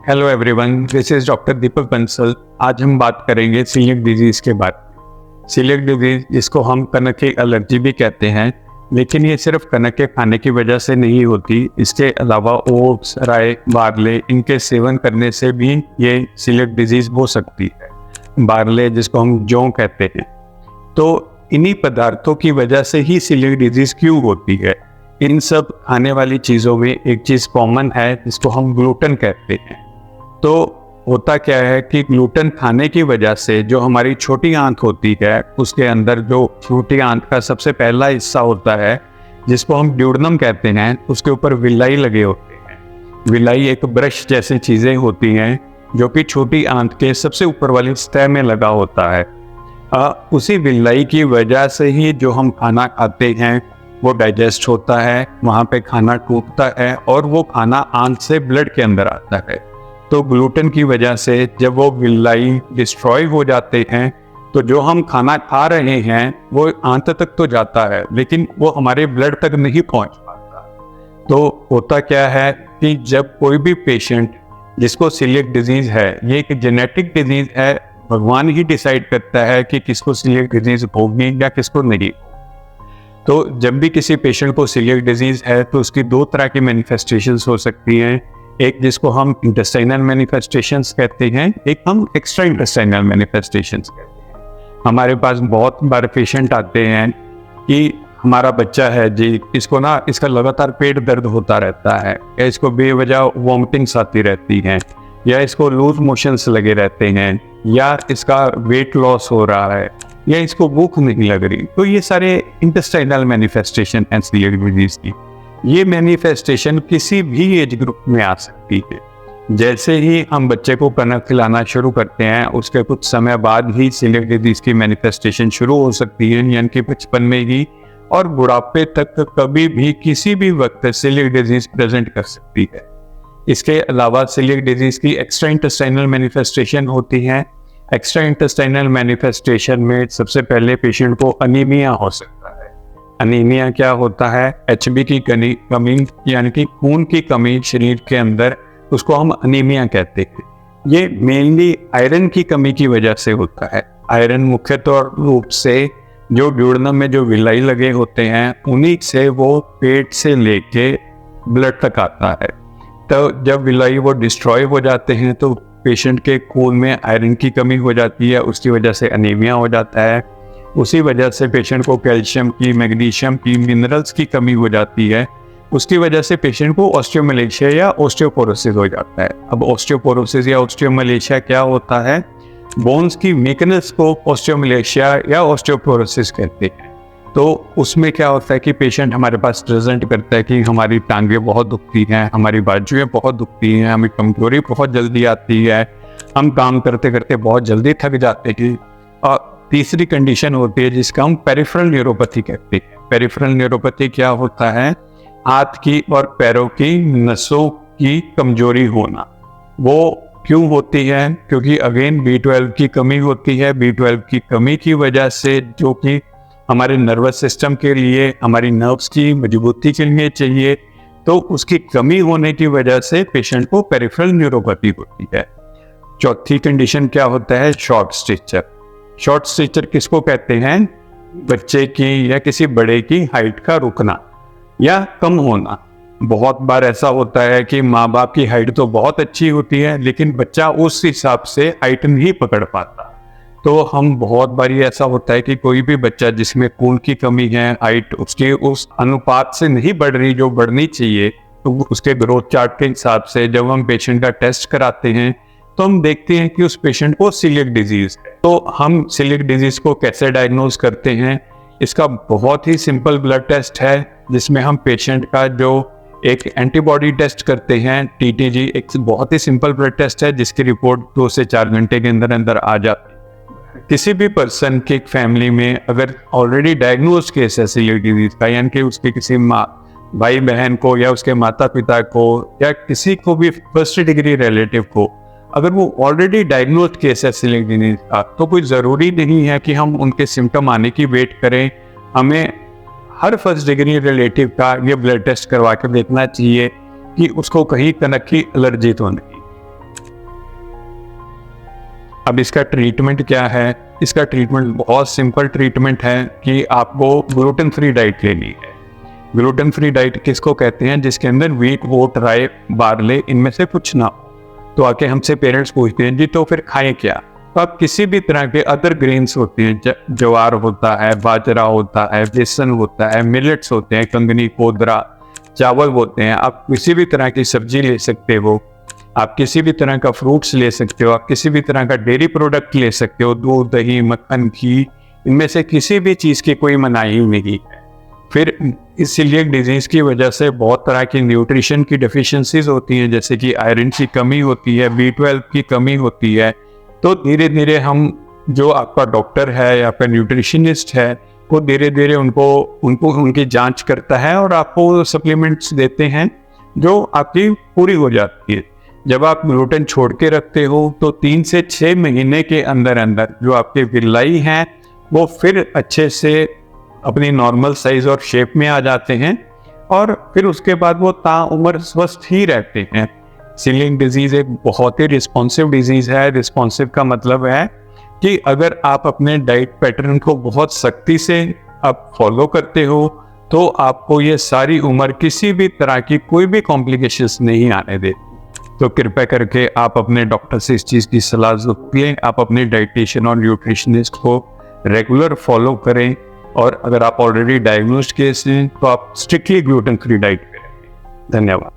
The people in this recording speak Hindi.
Hello everyone, this is doctor Deepak Bansal. आज हम बात करेंगे सीलिएक डिजीज के बारे में। सीलिएक डिजीज, जिसको हम कनक की एलर्जी भी कहते हैं, लेकिन ये सिर्फ कनक के खाने की वजह से नहीं होती। इसके अलावा ओट्स, राई, बार्ले, इनके सेवन करने से भी ये सीलिएक डिजीज हो सकती है। बार्ले, जिसको हम जौ कहते हैं, तो इन्हीं पदार्थों की वजह से ही सीलिएक डिजीज क्यों होती है। इन सब खाने वाली चीज़ों में एक चीज़ कॉमन है, जिसको हम ग्लूटेन कहते हैं। तो होता क्या है कि ग्लूटेन खाने की वजह से जो हमारी छोटी आंत होती है, उसके अंदर जो छोटी आंत का सबसे पहला हिस्सा होता है, जिसको हम ड्यूडेनम कहते हैं, उसके ऊपर विलाई लगे होते हैं। विलाई एक ब्रश जैसी चीज़ें होती हैं जो कि छोटी आंत के सबसे ऊपर वाली सतह में लगा होता है। उसी विलाई की वजह से ही जो हम खाना खाते हैं वो डाइजेस्ट होता है, वहाँ पे खाना टूटता है और वो खाना आंत से ब्लड के अंदर आता है। तो ग्लूटेन की वजह से जब वो विलाई डिस्ट्रॉय हो जाते हैं, तो जो हम खाना खा रहे हैं वो आंत तक तो जाता है, लेकिन वो हमारे ब्लड तक नहीं पहुंच पाता। तो होता क्या है कि जब कोई भी पेशेंट जिसको सीलिएक डिजीज है, ये एक जेनेटिक डिजीज है, भगवान ही डिसाइड करता है कि किसको सीलिएक डिजीज होगी या किसको नहीं। तो जब भी किसी पेशेंट को सीलिएक डिजीज है तो उसकी दो तरह की मैनिफेस्टेशंस हो सकती हैं। एक जिसको हम इंटेस्टाइनल मैनिफेस्टेशंस कहते हैं, एक हम एक्स्ट्रा इंटेस्टाइनल मैनिफेस्टेशंस कहते हैं। हमारे पास बहुत बार पेशेंट आते हैं कि हमारा बच्चा है जी, इसका लगातार पेट दर्द होता रहता है, या इसको बेवजह वॉमिटिंग्स आती रहती हैं, या इसको लूज मोशंस लगे रहते हैं, या इसका वेट लॉस हो रहा है, या इसको भूख नहीं लग रही। तो ये सारे इंटेस्टाइनल मैनिफेस्टेशन हैं सीलिएक डिजीज की। ये मैनिफेस्टेशन किसी भी एज ग्रुप में आ सकती है। जैसे ही हम बच्चे को कनक खिलाना शुरू करते हैं, उसके कुछ समय बाद ही सीलिएक डिजीज की मैनिफेस्टेशन शुरू हो सकती है, यानी कि बचपन में ही, और बुढ़ापे तक कभी भी किसी भी वक्त सीलिएक डिजीज प्रेजेंट कर सकती है। इसके अलावा सीलिएक डिजीज की एक्स्ट्रा इंटेस्टाइनल मैनिफेस्टेशन होती है। एक्स्ट्रा इंटेस्टाइनल मैनिफेस्टेशन में सबसे पहले पेशेंट को अनीमिया हो सकता है। अनीमिया क्या होता है? एचबी की कमी, यानी कि खून की कमी शरीर के अंदर, उसको हम अनीमिया कहते हैं। ये मेनली आयरन की कमी की वजह से होता है। आयरन मुख्य तौर रूप से जो ड्यूडेनम में जो विलाई लगे होते हैं, उन्हीं से वो पेट से लेके ब्लड तक आता है। तो जब विलाई वो डिस्ट्रॉय हो जाते हैं तो पेशेंट के खून में आयरन की कमी हो जाती है, उसकी वजह से अनीमिया हो जाता है। उसी वजह से पेशेंट को कैल्शियम की, मैग्नीशियम की, मिनरल्स की कमी हो जाती है। उसकी वजह से पेशेंट को ऑस्टियोमलेशिया या ऑस्टियोपोरोसिस हो जाता है। अब ऑस्टियोपोरोसिस या ऑस्टियोमलेशिया क्या होता है? बोन्स की वीकनेस को ऑस्टियोमलेशिया या ऑस्टियोपोरोसिस कहते हैं। तो उसमें क्या होता है कि पेशेंट हमारे पास प्रेजेंट करता है कि हमारी टांगें बहुत दुखती हैं, हमारी बाजुएं बहुत दुखती हैं, हमें कमजोरी बहुत जल्दी आती है, हम काम करते करते बहुत जल्दी थक जाते हैं। और तीसरी कंडीशन होती है जिसका हम पेरिफेरल न्यूरोपैथी कहते हैं। पेरिफेरल न्यूरोपैथी क्या होता है? हाथ की और पैरों की नसों की कमजोरी होना। वो क्यों होती है? क्योंकि अगेन B12 की कमी होती है। B12 की कमी की वजह से, जो कि हमारे नर्वस सिस्टम के लिए, हमारी नर्व्स की मजबूती के लिए चाहिए, तो उसकी कमी होने की वजह से पेशेंट को पेरिफेरल न्यूरोपैथी होती है। चौथी कंडीशन क्या होता है? Short stature. शॉर्ट स्टेचर किसको कहते हैं? बच्चे की या किसी बड़े की हाइट का रुकना या कम होना। बहुत बार ऐसा होता है कि माँ बाप की हाइट तो बहुत अच्छी होती है, लेकिन बच्चा उस हिसाब से हाइट नहीं पकड़ पाता। तो हम बहुत बार ऐसा होता है कि कोई भी बच्चा जिसमें खून की कमी है, हाइट उसके उस अनुपात से नहीं बढ़ रही जो बढ़नी चाहिए, तो उसके ग्रोथ चार्ट के हिसाब से जब हम पेशेंट का टेस्ट कराते हैं तो हम देखते हैं कि उस पेशेंट को सीलिएक डिजीज है। तो हम सीलिएक डिजीज को कैसे डायग्नोज करते हैं? इसका बहुत ही सिंपल ब्लड टेस्ट है, जिसमें हम पेशेंट का जो एक एंटीबॉडी टेस्ट करते हैं, TTG, एक बहुत ही सिंपल ब्लड टेस्ट है जिसकी रिपोर्ट 2 से 4 घंटे के अंदर अंदर आ जाती है। किसी भी पर्सन के फैमिली में अगर ऑलरेडी डायग्नोज केस है सीलिएक डिजीज का, यानी कि उसके किसी भाई बहन को या उसके माता पिता को या किसी को भी फर्स्ट डिग्री रिलेटिव को, अगर वो ऑलरेडी डायग्नोज केस है सीलिएक डिजीज का, तो कोई ज़रूरी नहीं है कि हम उनके सिम्टम आने की वेट करें। हमें हर फर्स्ट डिग्री रिलेटिव का ये ब्लड टेस्ट करवा कर देखना चाहिए कि उसको कहीं कनक की एलर्जी तो नहीं। अब इसका ट्रीटमेंट क्या है? इसका ट्रीटमेंट बहुत सिंपल ट्रीटमेंट है कि आपको ग्लूटेन फ्री डाइट लेनी है। ग्लूटेन फ्री डाइट किसको कहते हैं? जिसके अंदर व्हीट, ओट, राई, बार्ले इनमें से कुछ ना हो। तो आके हमसे पेरेंट्स पूछते हैं जी तो फिर खाएं क्या? तो आप किसी भी तरह के अदर ग्रेन्स होते हैं, ज्वार होता है, बाजरा होता है, बेसन होता है, मिलेट्स होते हैं, कंगनी, कोदरा, चावल होते हैं, आप किसी भी तरह की सब्जी ले सकते हो, आप किसी भी तरह का फ्रूट्स ले सकते हो, आप किसी भी तरह का डेयरी प्रोडक्ट ले सकते हो, दूध, दही, मक्खन, घी, इनमें से किसी भी चीज़ की कोई मनाही नहीं है। फिर इस सीलिएक डिजीज़ की वजह से बहुत तरह की न्यूट्रिशन की डेफिशिएंसीज होती हैं, जैसे कि आयरन की कमी होती है, B12 की कमी होती है। तो धीरे धीरे हम, जो आपका डॉक्टर है या फिर न्यूट्रिशनिस्ट है, वो धीरे धीरे उनको उनकी जांच करता है और आपको सप्लीमेंट्स देते हैं जो आपकी पूरी हो जाती है। जब आप ग्लूटेन छोड़ के रखते हो तो 3 से 6 महीने के अंदर अंदर जो आपके विलाई हैं वो फिर अच्छे से अपनी नॉर्मल साइज और शेप में आ जाते हैं और फिर उसके बाद वो ताउम्र स्वस्थ ही रहते हैं। सीलिएक डिजीज एक बहुत ही रिस्पॉन्सिव डिजीज है। रिस्पॉन्सिव का मतलब है कि अगर आप अपने डाइट पैटर्न को बहुत सख्ती से आप फॉलो करते हो तो आपको ये सारी उम्र किसी भी तरह की कोई भी कॉम्प्लिकेशंस नहीं आने देती। तो कृपया करके आप अपने डॉक्टर से इस चीज़ की सलाह ज़रूर लें। आप अपने डाइटिशियन और न्यूट्रिशनिस्ट को रेगुलर फॉलो करें और अगर आप ऑलरेडी डायग्नोस्ड केस हैं तो आप स्ट्रिक्टली ग्लूटेन फ्री डाइट पे रहें। धन्यवाद।